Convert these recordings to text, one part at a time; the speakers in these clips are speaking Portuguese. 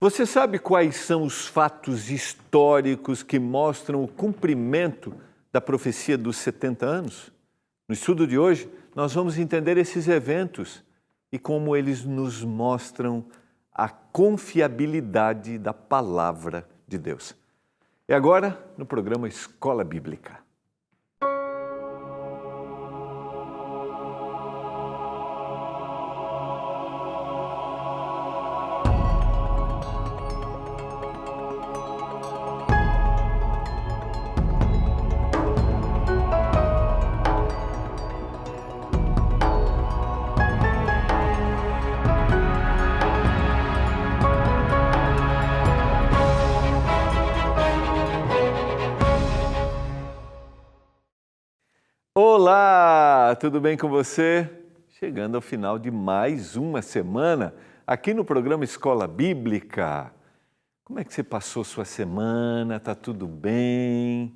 Você sabe quais são os fatos históricos que mostram o cumprimento da profecia dos 70 anos? No estudo de hoje, nós vamos entender esses eventos e como eles nos mostram a confiabilidade da palavra de Deus. E agora, no programa Escola Bíblica. Olá, tudo bem com você? Chegando ao final de mais uma semana aqui no programa Escola Bíblica. Como é que você passou sua semana? Tá tudo bem?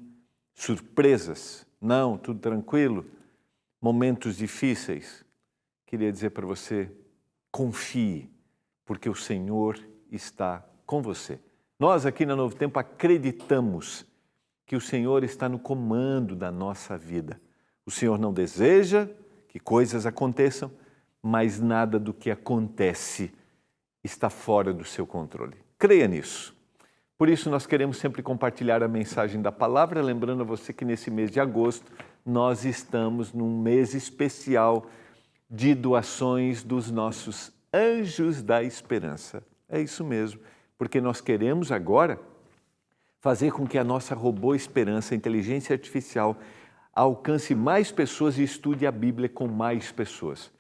Surpresas? Não, tudo tranquilo? Momentos difíceis? Queria dizer para você, confie, porque o Senhor está com você. Nós aqui na Novo Tempo acreditamos que o Senhor está no comando da nossa vida. O Senhor não deseja que coisas aconteçam, mas nada do que acontece está fora do seu controle. Creia nisso. Por isso, nós queremos sempre compartilhar a mensagem da palavra, lembrando a você que nesse mês de agosto nós estamos num mês especial de doações dos nossos Anjos da Esperança. É isso mesmo, porque nós queremos agora fazer com que a nossa robô esperança, a inteligência artificial, alcance mais pessoas e estude a Bíblia com mais pessoas.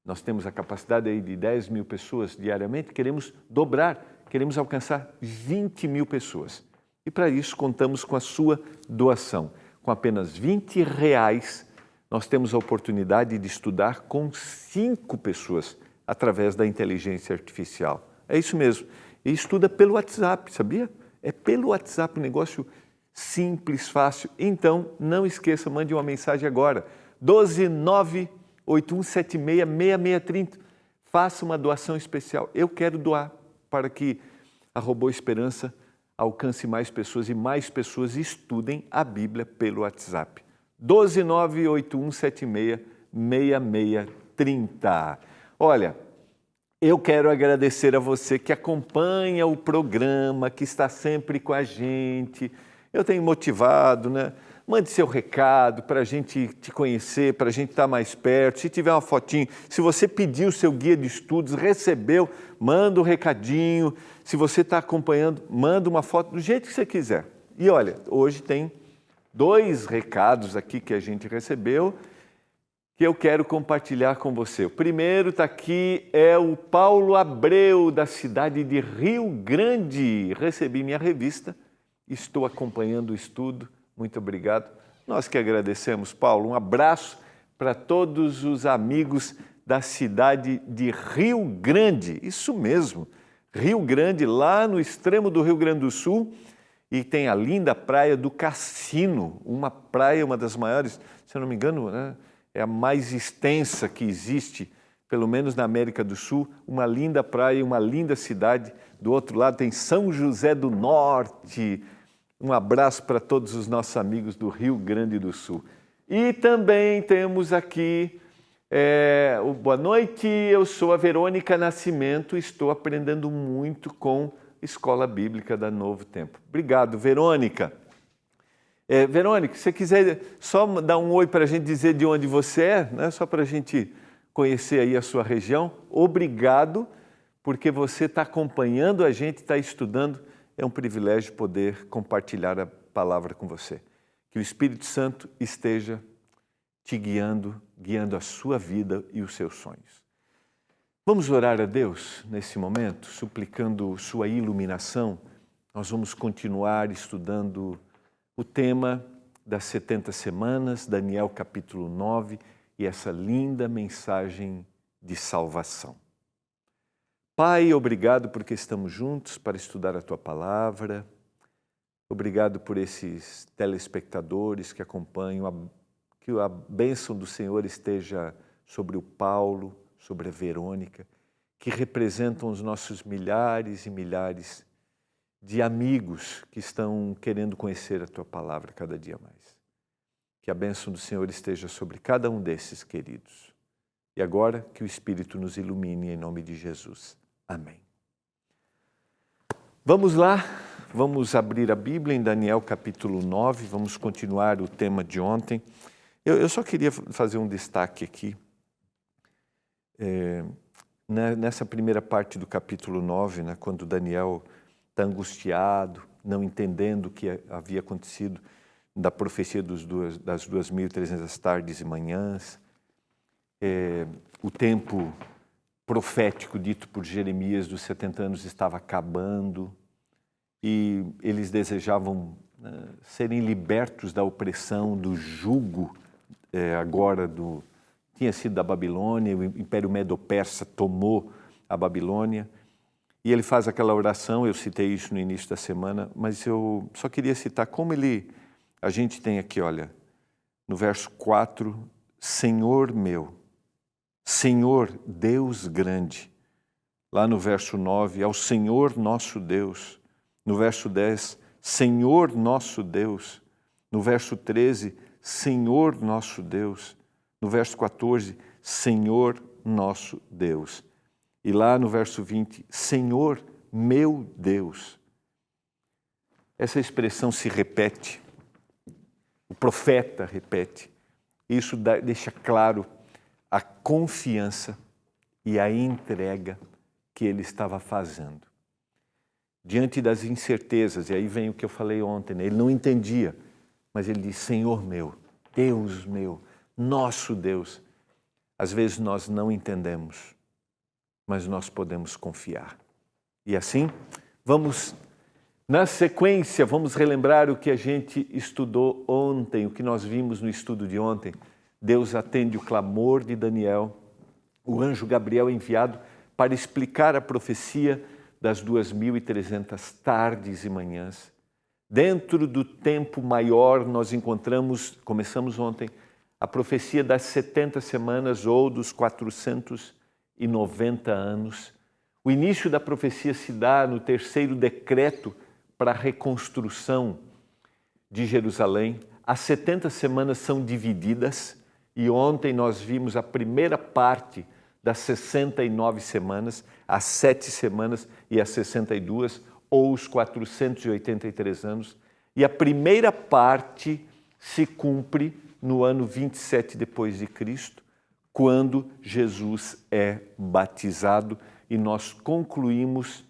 Nós temos a capacidade aí de 10 mil pessoas diariamente, queremos dobrar, queremos alcançar 20 mil pessoas. E para isso contamos com a sua doação. Com apenas R$20, nós temos a oportunidade de estudar com 5 pessoas através da inteligência artificial. É isso mesmo. E estuda pelo WhatsApp, sabia? É pelo WhatsApp, um negócio simples, fácil. Então, não esqueça, mande uma mensagem agora. 12981766630. Faça uma doação especial. Eu quero doar para que a Robô Esperança alcance mais pessoas e mais pessoas estudem a Bíblia pelo WhatsApp. 12981766630. Olha, eu quero agradecer a você que acompanha o programa, que está sempre com a gente. Eu tenho motivado, né? Mande seu recado para a gente te conhecer, para a gente estar mais perto. Se tiver uma fotinho, se você pediu o seu guia de estudos, recebeu, manda um recadinho. Se você está acompanhando, manda uma foto do jeito que você quiser. E olha, hoje tem 2 recados aqui que a gente recebeu que eu quero compartilhar com você. O primeiro está aqui, é o Paulo Abreu, da cidade de Rio Grande. Recebi minha revista. Estou acompanhando o estudo, muito obrigado. Nós que agradecemos, Paulo. Um abraço para todos os amigos da cidade de Rio Grande, isso mesmo, Rio Grande, lá no extremo do Rio Grande do Sul, e tem a linda praia do Cassino, uma praia, uma das maiores, se eu não me engano, né, é a mais extensa que existe, pelo menos na América do Sul, uma linda praia, uma linda cidade. Do outro lado tem São José do Norte. Um abraço para todos os nossos amigos do Rio Grande do Sul. E também temos aqui, boa noite, eu sou a Verônica Nascimento, estou aprendendo muito com Escola Bíblica da Novo Tempo. Obrigado, Verônica. Verônica, se você quiser só dar um oi para a gente dizer de onde você é, né? Só para a gente conhecer aí a sua região. Obrigado, porque você está acompanhando a gente, está estudando. É um privilégio poder compartilhar a palavra com você. Que o Espírito Santo esteja te guiando, guiando a sua vida e os seus sonhos. Vamos orar a Deus nesse momento, suplicando sua iluminação. Nós vamos continuar estudando o tema das 70 semanas, Daniel capítulo 9, e essa linda mensagem de salvação. Pai, obrigado porque estamos juntos para estudar a Tua Palavra. Obrigado por esses telespectadores que acompanham. Que a bênção do Senhor esteja sobre o Paulo, sobre a Verônica. que representam os nossos milhares e milhares de amigos que estão querendo conhecer a Tua palavra cada dia mais. Que a bênção do Senhor esteja sobre cada um desses queridos. E agora que o Espírito nos ilumine em nome de Jesus. Amém. Vamos lá, vamos abrir a Bíblia em Daniel capítulo 9, vamos continuar o tema de ontem. Eu só queria fazer um destaque aqui. Nessa primeira parte do capítulo 9, né, quando Daniel está angustiado, não entendendo o que havia acontecido da profecia das 2.300 tardes e manhãs, o tempo profético dito por Jeremias dos 70 anos estava acabando e eles desejavam serem libertos da opressão, do jugo tinha sido da Babilônia, o Império Medo-Persa tomou a Babilônia e ele faz aquela oração, eu citei isso no início da semana, mas eu só queria citar como a gente tem aqui, olha, no verso 4, Senhor meu, Senhor Deus grande. Lá no verso 9, ao Senhor nosso Deus. No verso 10, Senhor nosso Deus. No verso 13, Senhor nosso Deus. No verso 14, Senhor nosso Deus. E lá no verso 20, Senhor meu Deus. Essa expressão se repete. O profeta repete. Isso deixa claro a confiança e a entrega que ele estava fazendo. Diante das incertezas, e aí vem o que eu falei ontem, né? Ele não entendia, mas ele diz, Senhor meu, Deus meu, nosso Deus. Às vezes nós não entendemos, mas nós podemos confiar. E assim, na sequência, vamos relembrar o que a gente estudou ontem, o que nós vimos no estudo de ontem. Deus atende o clamor de Daniel, o anjo Gabriel é enviado para explicar a profecia das 2.300 tardes e manhãs. Dentro do tempo maior nós começamos ontem, a profecia das 70 semanas ou dos 490 anos. O início da profecia se dá no terceiro decreto para a reconstrução de Jerusalém. As 70 semanas são divididas. E ontem nós vimos a primeira parte das 69 semanas, as 7 semanas e as 62, ou os 483 anos. E a primeira parte se cumpre no ano 27 depois de Cristo, quando Jesus é batizado. E nós concluímos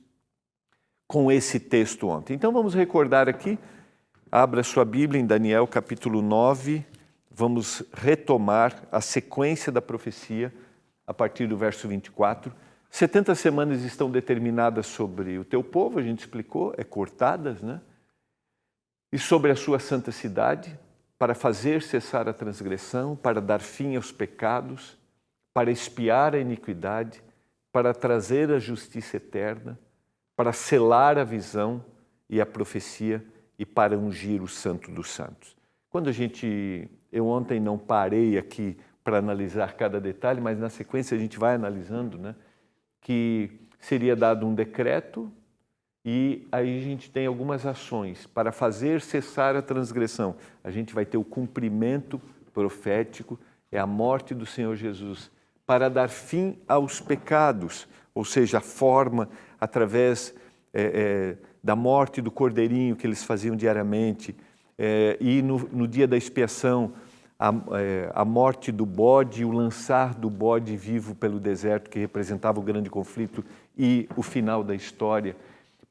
com esse texto ontem. Então vamos recordar aqui, abra sua Bíblia em Daniel capítulo 9, vamos retomar a sequência da profecia a partir do verso 24. 70 semanas estão determinadas sobre o teu povo, a gente explicou, cortadas, né? E sobre a sua santa cidade, para fazer cessar a transgressão, para dar fim aos pecados, para expiar a iniquidade, para trazer a justiça eterna, para selar a visão e a profecia e para ungir o Santo dos Santos. Eu ontem não parei aqui para analisar cada detalhe, mas na sequência a gente vai analisando, né, que seria dado um decreto e aí a gente tem algumas ações para fazer cessar a transgressão. A gente vai ter o cumprimento profético, é a morte do Senhor Jesus, para dar fim aos pecados, ou seja, a forma através da morte do cordeirinho que eles faziam diariamente, e no dia da expiação, a morte do bode, o lançar do bode vivo pelo deserto, que representava o grande conflito e o final da história,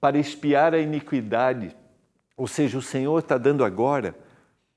para expiar a iniquidade, ou seja, o Senhor está dando agora,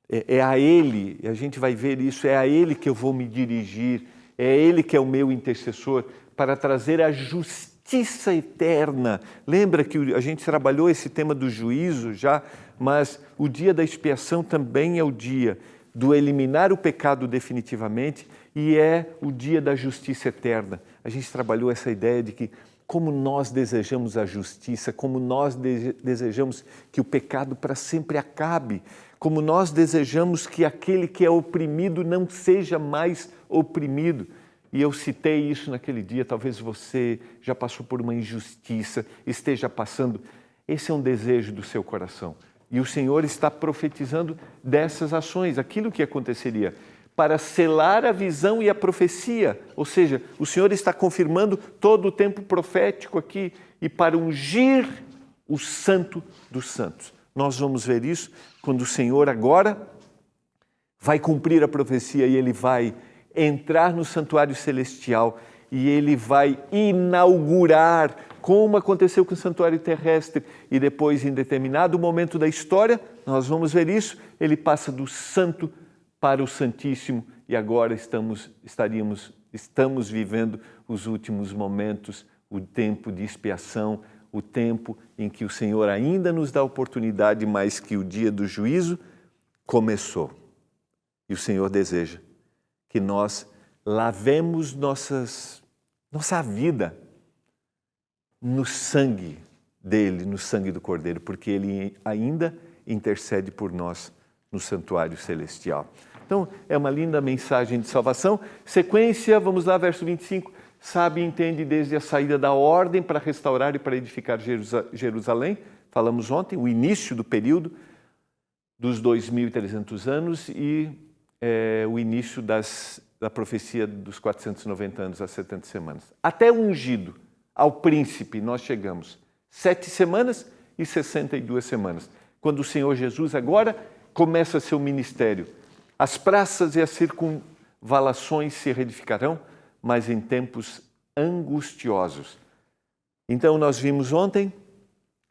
é a Ele, a gente vai ver isso, é a Ele que eu vou me dirigir, é Ele que é o meu intercessor, para trazer a justiça eterna. Lembra que a gente trabalhou esse tema do juízo já, mas o dia da expiação também é o dia do eliminar o pecado definitivamente e é o dia da justiça eterna. A gente trabalhou essa ideia de que como nós desejamos a justiça, como nós desejamos que o pecado para sempre acabe, como nós desejamos que aquele que é oprimido não seja mais oprimido. E eu citei isso naquele dia, talvez você já passou por uma injustiça, esteja passando. Esse é um desejo do seu coração. E o Senhor está profetizando dessas ações, aquilo que aconteceria, para selar a visão e a profecia. Ou seja, o Senhor está confirmando todo o tempo profético aqui e para ungir o Santo dos Santos. Nós vamos ver isso quando o Senhor agora vai cumprir a profecia e Ele vai entrar no santuário celestial e Ele vai inaugurar, como aconteceu com o santuário terrestre, e depois, em determinado momento da história, nós vamos ver isso, Ele passa do santo para o santíssimo e agora estamos vivendo os últimos momentos, o tempo de expiação, o tempo em que o Senhor ainda nos dá oportunidade, mas que o dia do juízo começou. E o Senhor deseja que nós lavemos nossa vida no sangue dele, no sangue do Cordeiro, porque ele ainda intercede por nós no santuário celestial. Então, é uma linda mensagem de salvação. Sequência, vamos lá, verso 25. Sabe e entende desde a saída da ordem para restaurar e para edificar Jerusalém. Falamos ontem, o início do período dos 2.300 anos e o início da profecia dos 490 anos, as 70 semanas. Até o ungido, ao príncipe, nós chegamos. 7 semanas e 62 semanas. Quando o Senhor Jesus agora começa seu ministério. As praças e as circunvalações se reedificarão, mas em tempos angustiosos. Então, nós vimos ontem,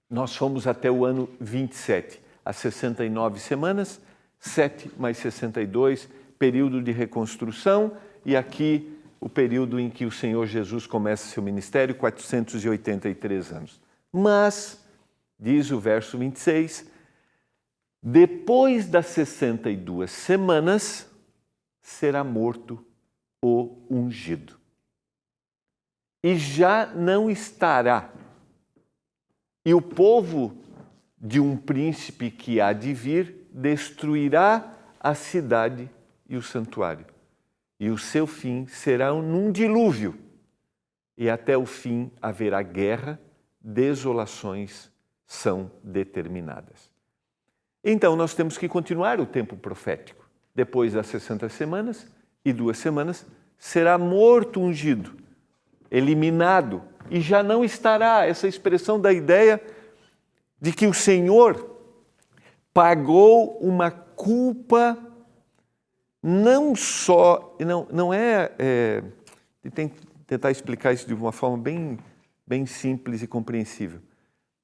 nós fomos até o ano 27, as 69 semanas, 7 mais 62, período de reconstrução, e aqui o período em que o Senhor Jesus começa seu ministério, 483 anos. Mas, diz o verso 26, depois das 62 semanas, será morto o ungido. E já não estará. E o povo de um príncipe que há de vir destruirá a cidade e o santuário. E o seu fim será num dilúvio. E até o fim haverá guerra, desolações são determinadas. Então, nós temos que continuar o tempo profético. Depois das 60 semanas e 2 semanas, será morto o ungido, eliminado, e já não estará. Essa expressão da ideia de que o Senhor pagou uma culpa, não só, tentar explicar isso de uma forma bem simples e compreensível.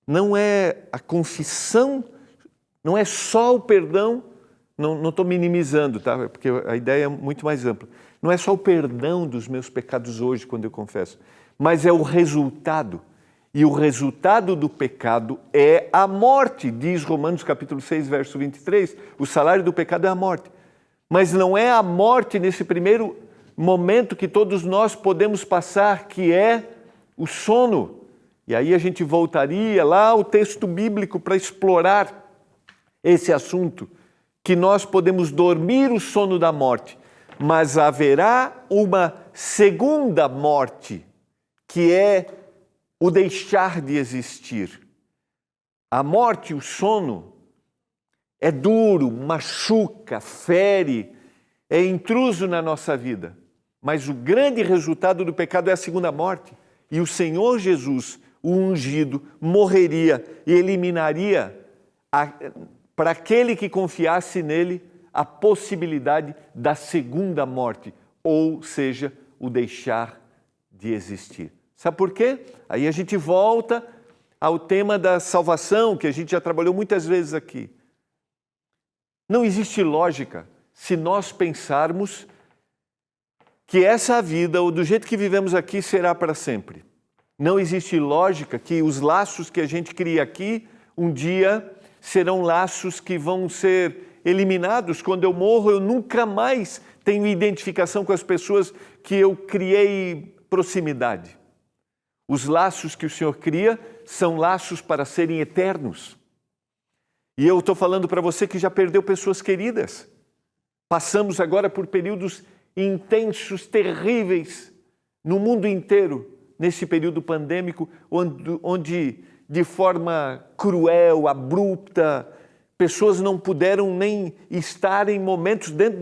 Não é a confissão, não é só o perdão, não estou minimizando, tá? Porque a ideia é muito mais ampla. Não é só o perdão dos meus pecados hoje, quando eu confesso, mas é o resultado. E o resultado do pecado é a morte, diz Romanos capítulo 6, verso 23. O salário do pecado é a morte. Mas não é a morte nesse primeiro momento que todos nós podemos passar, que é o sono. E aí a gente voltaria lá ao texto bíblico para explorar esse assunto, que nós podemos dormir o sono da morte, mas haverá uma segunda morte, que é o deixar de existir. A morte, o sono, é duro, machuca, fere, é intruso na nossa vida. Mas o grande resultado do pecado é a segunda morte. E o Senhor Jesus, o ungido, morreria e eliminaria para aquele que confiasse nele a possibilidade da segunda morte, ou seja, o deixar de existir. Sabe por quê? Aí a gente volta ao tema da salvação, que a gente já trabalhou muitas vezes aqui. Não existe lógica se nós pensarmos que essa vida, ou do jeito que vivemos aqui, será para sempre. Não existe lógica que os laços que a gente cria aqui, um dia serão laços que vão ser eliminados. Quando eu morro, eu nunca mais tenho identificação com as pessoas que eu criei proximidade. Os laços que o Senhor cria são laços para serem eternos. E eu estou falando para você que já perdeu pessoas queridas. Passamos agora por períodos intensos, terríveis, no mundo inteiro, nesse período pandêmico, onde de forma cruel, abrupta, pessoas não puderam nem estar em momentos dentro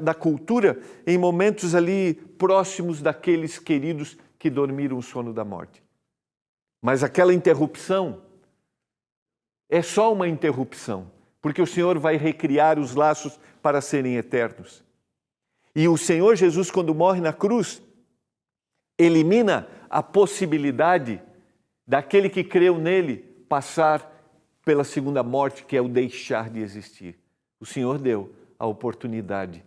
da cultura, em momentos ali próximos daqueles queridos que dormiram o sono da morte. Mas aquela interrupção é só uma interrupção, porque o Senhor vai recriar os laços para serem eternos. E o Senhor Jesus, quando morre na cruz, elimina a possibilidade daquele que creu nele passar pela segunda morte, que é o deixar de existir. O Senhor deu a oportunidade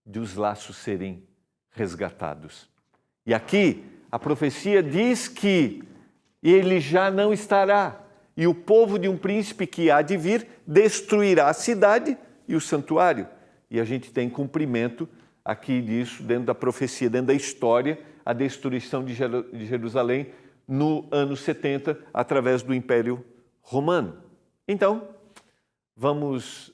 de os laços serem resgatados. E aqui a profecia diz que ele já não estará, e o povo de um príncipe que há de vir destruirá a cidade e o santuário. E a gente tem cumprimento aqui disso, dentro da profecia, dentro da história, a destruição de Jerusalém no ano 70, através do Império Romano. Então, vamos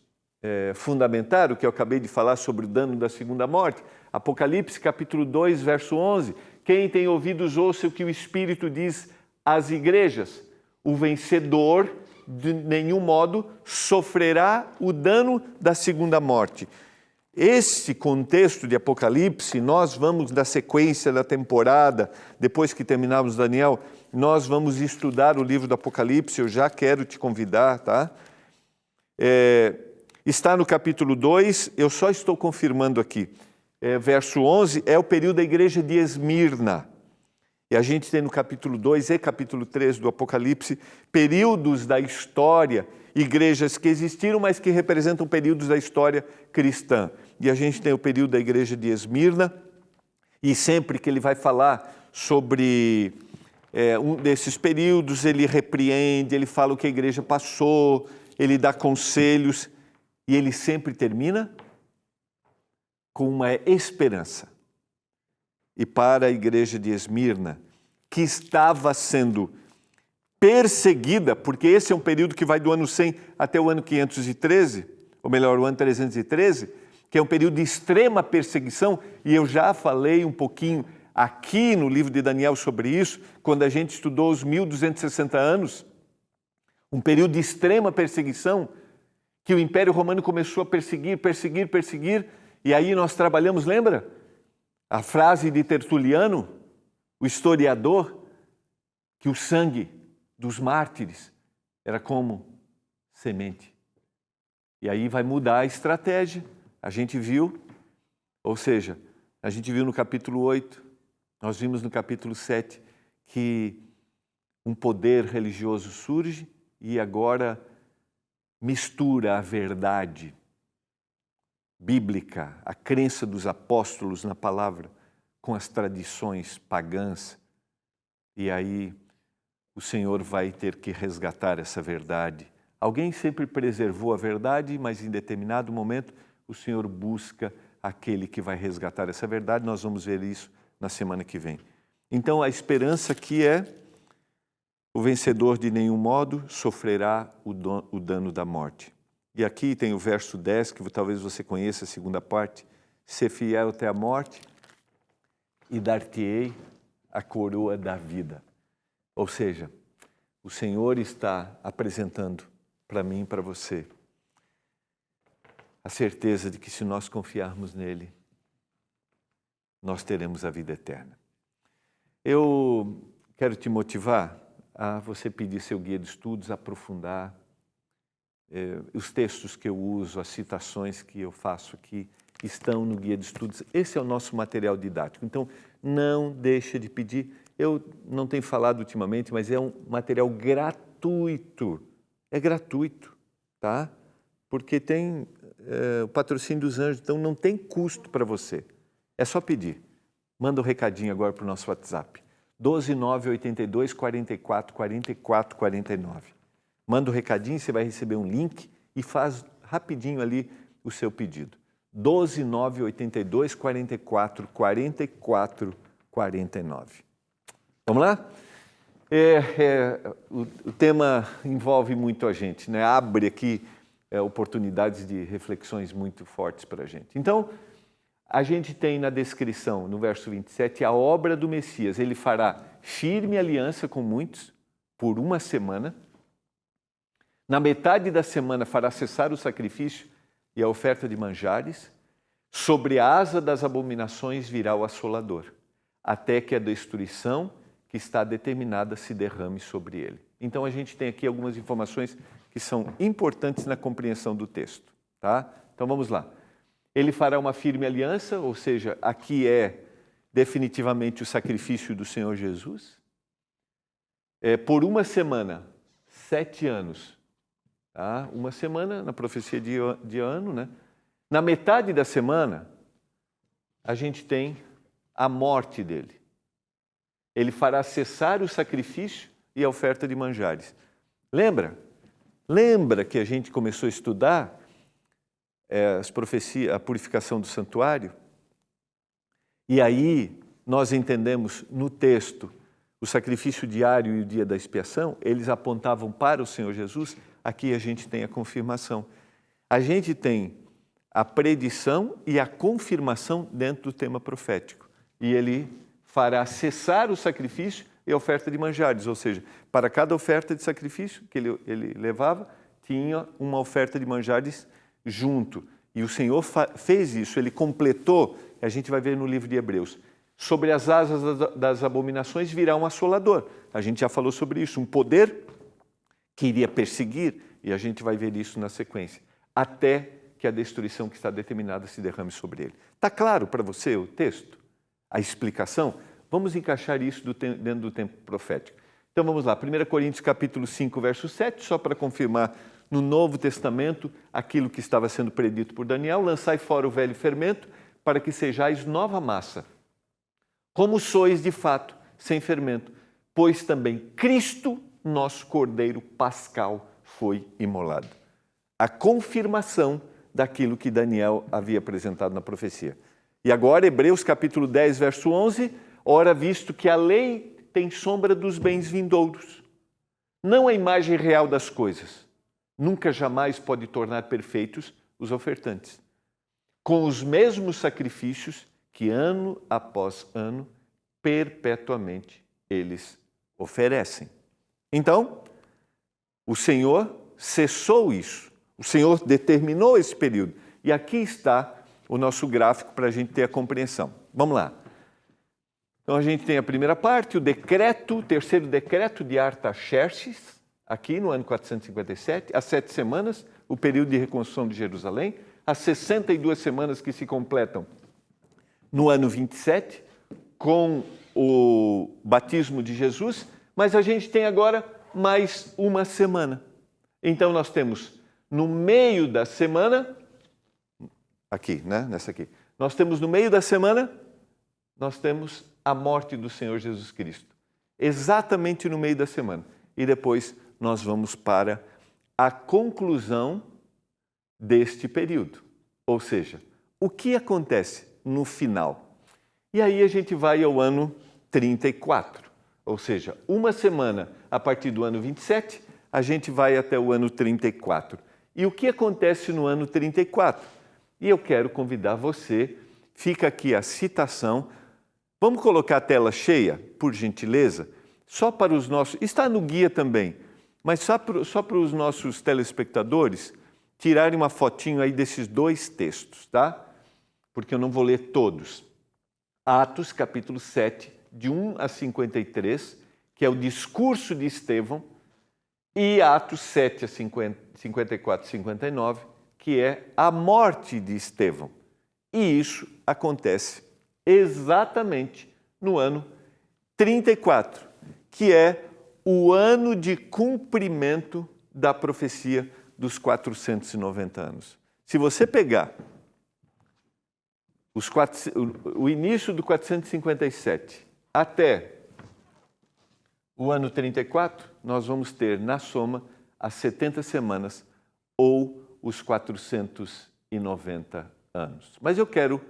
fundamentar o que eu acabei de falar sobre o dano da segunda morte. Apocalipse, capítulo 2, verso 11. Quem tem ouvidos, ouça o que o Espírito diz às igrejas. O vencedor, de nenhum modo, sofrerá o dano da segunda morte. Esse contexto de Apocalipse, nós vamos, na sequência da temporada, depois que terminarmos Daniel, nós vamos estudar o livro do Apocalipse, eu já quero te convidar, tá? Está no capítulo 2, eu só estou confirmando aqui. Verso 11 é o período da igreja de Esmirna. E a gente tem no capítulo 2 e capítulo 3 do Apocalipse períodos da história, igrejas que existiram, mas que representam períodos da história cristã. E a gente tem o período da igreja de Esmirna, e sempre que ele vai falar sobre um desses períodos, ele repreende, ele fala o que a igreja passou, ele dá conselhos, e ele sempre termina com uma esperança. E para a igreja de Esmirna, que estava sendo perseguida, porque esse é um período que vai do ano 100 até o ano 513, ou melhor, o ano 313, que é um período de extrema perseguição, e eu já falei um pouquinho aqui no livro de Daniel sobre isso, quando a gente estudou os 1260 anos, um período de extrema perseguição, que o Império Romano começou a perseguir, e aí nós trabalhamos, lembra? A frase de Tertuliano, o historiador, que o sangue dos mártires era como semente. E aí vai mudar a estratégia. A gente viu, ou seja, a gente viu no capítulo 8, nós vimos no capítulo 7 que um poder religioso surge e agora mistura a verdade bíblica, a crença dos apóstolos na palavra, com as tradições pagãs. E aí o Senhor vai ter que resgatar essa verdade. Alguém sempre preservou a verdade, mas em determinado momento o Senhor busca aquele que vai resgatar essa verdade. Nós vamos ver isso na semana que vem. Então a esperança aqui é: o vencedor de nenhum modo sofrerá o dano da morte. E aqui tem o verso 10, que talvez você conheça, a segunda parte. Ser fiel até a morte e dar-te-ei a coroa da vida. Ou seja, o Senhor está apresentando para mim e para você a certeza de que se nós confiarmos nele, nós teremos a vida eterna. Eu quero te motivar a você pedir seu guia de estudos, aprofundar os textos que eu uso, as citações que eu faço aqui, estão no guia de estudos. Esse é o nosso material didático. Então, não deixe de pedir. Eu não tenho falado ultimamente, mas é um material gratuito. É gratuito, tá? Porque tem o patrocínio dos anjos, então não tem custo para você. É só pedir. Manda um recadinho agora para o nosso WhatsApp. 12982 44 44 49. Manda um recadinho, você vai receber um link e faz rapidinho ali o seu pedido. 12982 44 44 49. Vamos lá? O tema envolve muito a gente, né? Abre aqui oportunidades de reflexões muito fortes para a gente. Então, a gente tem na descrição, no verso 27, a obra do Messias. Ele fará firme aliança com muitos por uma semana. Na metade da semana fará cessar o sacrifício e a oferta de manjares. Sobre a asa das abominações virá o assolador, até que a destruição que está determinada se derrame sobre ele. Então a gente tem aqui algumas informações que são importantes na compreensão do texto, tá? Então vamos lá. Ele fará uma firme aliança, ou seja, aqui é definitivamente o sacrifício do Senhor Jesus. Por uma semana, 7 anos. Tá? Uma semana na profecia de ano, né? Na metade da semana, a gente tem a morte dele. Ele fará cessar o sacrifício e a oferta de manjares. Lembra? Lembra que a gente começou a estudar as profecias, a purificação do santuário? E aí nós entendemos no texto o sacrifício diário e o dia da expiação, eles apontavam para o Senhor Jesus. Aqui a gente tem a confirmação. A gente tem a predição e a confirmação dentro do tema profético. E ele fará cessar o sacrifício e a oferta de manjares, ou seja, para cada oferta de sacrifício que ele levava, tinha uma oferta de manjares junto. E o Senhor fez isso, ele completou, a gente vai ver no livro de Hebreus. Sobre as asas das abominações virá um assolador. A gente já falou sobre isso, um poder que iria perseguir, e a gente vai ver isso na sequência, até que a destruição que está determinada se derrame sobre ele. Está claro para você o texto? A explicação? Vamos encaixar isso dentro do tempo profético. Então vamos lá, 1 Coríntios capítulo 5, verso 7, só para confirmar no Novo Testamento aquilo que estava sendo predito por Daniel: lançai fora o velho fermento, para que sejais nova massa, como sois de fato, sem fermento, pois também Cristo, nosso Cordeiro Pascal, foi imolado. A confirmação daquilo que Daniel havia apresentado na profecia. E agora, Hebreus capítulo 10, verso 11, ora, visto que a lei tem sombra dos bens vindouros, não a imagem real das coisas, nunca jamais pode tornar perfeitos os ofertantes, com os mesmos sacrifícios que ano após ano, perpetuamente, eles oferecem. Então, o Senhor cessou isso. O Senhor determinou esse período. E aqui está o nosso gráfico para a gente ter a compreensão. Vamos lá. Então, a gente tem a primeira parte, o terceiro decreto de Artaxerxes, aqui no ano 457, as 7 semanas, o período de reconstrução de Jerusalém, as 62 semanas que se completam no ano 27, com o batismo de Jesus, mas a gente tem agora mais uma semana. Então, nós temos no meio da semana, aqui, né? Nessa aqui, nós temos no meio da semana, nós temos a morte do Senhor Jesus Cristo. Exatamente no meio da semana. E depois nós vamos para a conclusão deste período. Ou seja, o que acontece no final? E aí a gente vai ao ano 34. Ou seja, uma semana a partir do ano 27, a gente vai até o ano 34. E o que acontece no ano 34? E eu quero convidar você, fica aqui a citação. Vamos colocar a tela cheia, por gentileza, só para os nossos... Está no guia também, mas só para os nossos telespectadores tirarem uma fotinho aí desses 2 textos, tá? Porque eu não vou ler todos. Atos, capítulo 7, de 1 a 53, que é o discurso de Estevão, e Atos 7 a 54 e 59, que é a morte de Estevão. E isso acontece exatamente no ano 34, que é o ano de cumprimento da profecia dos 490 anos. Se você pegar o início do 457 até o ano 34, nós vamos ter na soma as 70 semanas ou os 490 anos. Mas eu quero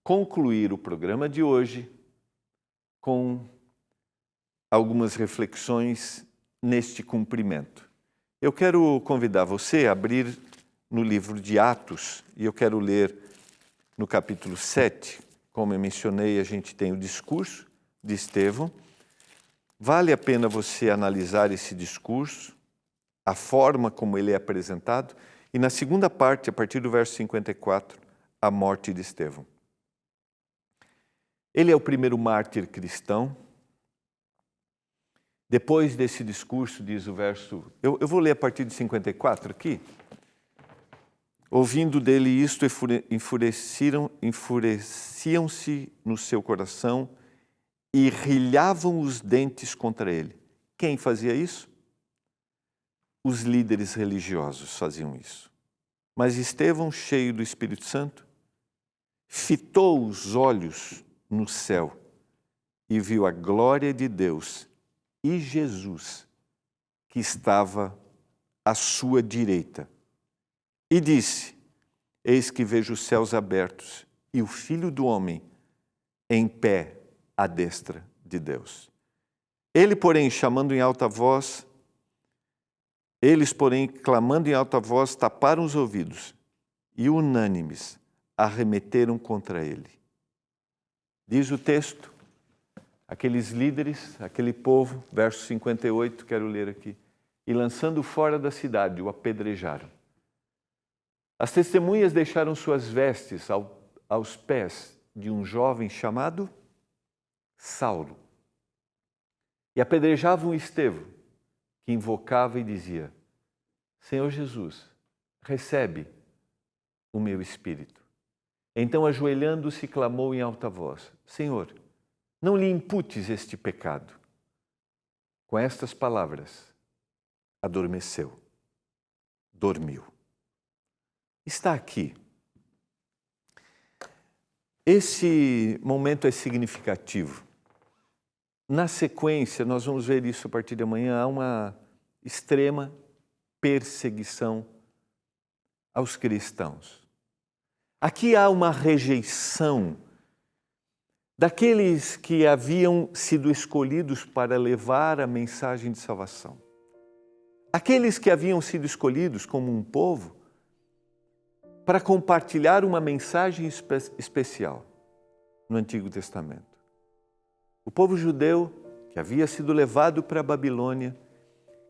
concluir o programa de hoje com algumas reflexões neste cumprimento. Eu quero convidar você a abrir no livro de Atos, e eu quero ler no capítulo 7, como eu mencionei, a gente tem o discurso de Estevão. Vale a pena você analisar esse discurso, a forma como ele é apresentado, e na segunda parte, a partir do verso 54, a morte de Estevão. Ele é o primeiro mártir cristão. Depois desse discurso, diz o verso... Eu vou ler a partir de 54 aqui. Ouvindo dele isto, enfureciam-se no seu coração e rilhavam os dentes contra ele. Quem fazia isso? Os líderes religiosos faziam isso. Mas Estevão, cheio do Espírito Santo, fitou os olhos no céu e viu a glória de Deus e Jesus, que estava à sua direita. E disse: Eis que vejo os céus abertos e o Filho do Homem em pé à destra de Deus. Eles, porém, clamando em alta voz, taparam os ouvidos e, unânimes, arremeteram contra ele. Diz o texto, aqueles líderes, aquele povo, verso 58, quero ler aqui, e lançando fora da cidade, o apedrejaram. As testemunhas deixaram suas vestes aos pés de um jovem chamado Saulo e apedrejavam Estevão, que invocava e dizia: Senhor Jesus, recebe o meu espírito. Então, ajoelhando-se, clamou em alta voz: Senhor, não lhe imputes este pecado. Com estas palavras, adormeceu, dormiu. Está aqui. Esse momento é significativo. Na sequência, nós vamos ver isso a partir de amanhã, há uma extrema perseguição aos cristãos. Aqui há uma rejeição daqueles que haviam sido escolhidos para levar a mensagem de salvação. Aqueles que haviam sido escolhidos como um povo para compartilhar uma mensagem especial no Antigo Testamento. O povo judeu, que havia sido levado para a Babilônia,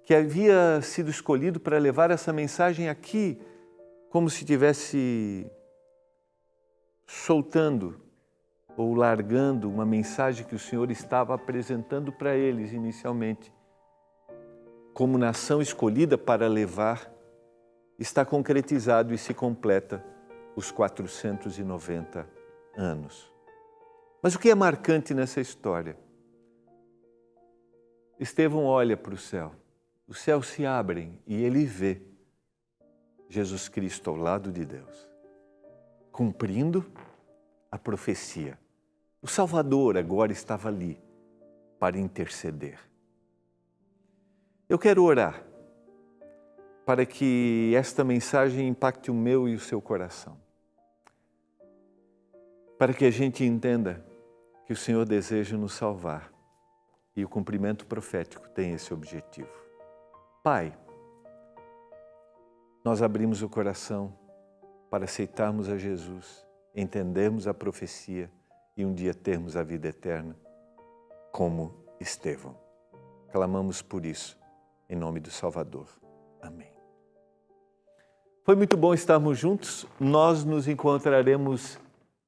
que havia sido escolhido para levar essa mensagem aqui, como se estivesse soltando ou largando uma mensagem que o Senhor estava apresentando para eles inicialmente, como nação escolhida para levar, está concretizado e se completa os 490 anos. Mas o que é marcante nessa história? Estevão olha para o céu, os céus se abrem e ele vê Jesus Cristo ao lado de Deus, cumprindo a profecia. O Salvador agora estava ali para interceder. Eu quero orar para que esta mensagem impacte o meu e o seu coração. Para que a gente entenda que o Senhor deseja nos salvar e o cumprimento profético tem esse objetivo. Pai, nós abrimos o coração para aceitarmos a Jesus, entendermos a profecia e um dia termos a vida eterna, como Estevão. Clamamos por isso, em nome do Salvador. Amém. Foi muito bom estarmos juntos. Nós nos encontraremos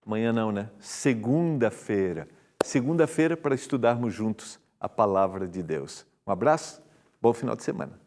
amanhã não, né? Segunda-feira. Segunda-feira para estudarmos juntos a Palavra de Deus. Um abraço, bom final de semana.